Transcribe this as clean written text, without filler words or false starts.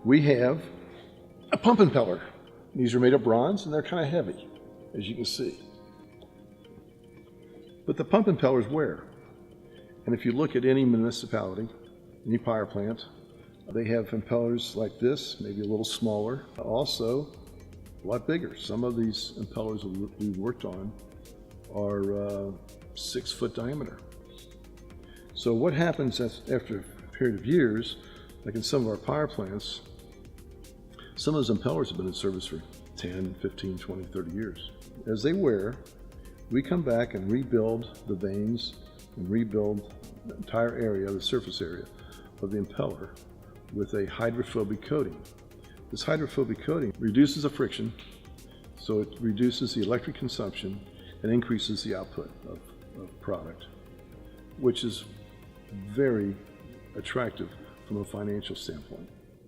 We have a pump impeller. These are made of bronze and they're kind of heavy, as you can see. But the pump impellers wear. And if you look at any municipality, any power plant, they have impellers like this, maybe a little smaller, also a lot bigger. Some of these impellers we've worked on are 6 foot diameter. So what happens after a period of years, like in some of our power plants, some of those impellers have been in service for 10, 15, 20, 30 years. As they wear, we come back and rebuild the vanes and rebuild the entire area, the surface area of the impeller with a hydrophobic coating. This hydrophobic coating reduces the friction, so it reduces the electric consumption and increases the output of product, which is very attractive from a financial standpoint.